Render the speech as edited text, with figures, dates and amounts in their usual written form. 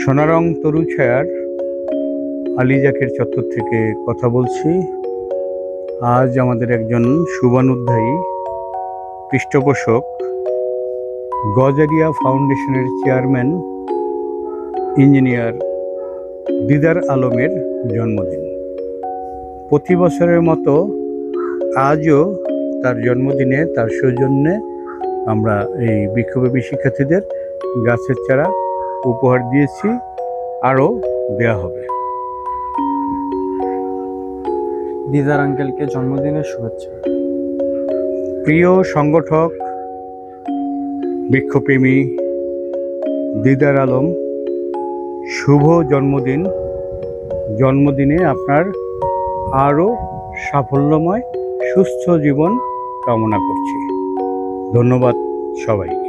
সোনারং তরু ছায়ার আলিজাকের চত্বর থেকে কথা বলছি। আজ আমাদের একজন শুভানুধ্যায়ী পৃষ্ঠপোষক, গজারিয়া ফাউন্ডেশনের চেয়ারম্যান ইঞ্জিনিয়ার দিদার আলমের জন্মদিন। প্রতি বছরের মতো আজও তার জন্মদিনে তার সৌজন্যে আমরা এই বিক্ষোভী শিক্ষার্থীদের গাছের চারা উপহার দিয়েছি, আরও দেয়া হবে। দিদার আঙ্কেলকে জন্মদিনের শুভেচ্ছা। প্রিয় সংগঠক, বৃক্ষপ্রেমী দিদার আলম, শুভ জন্মদিন। জন্মদিনে আপনার আরও সাফল্যময় সুস্থ জীবন কামনা করছি। ধন্যবাদ সবাইকে।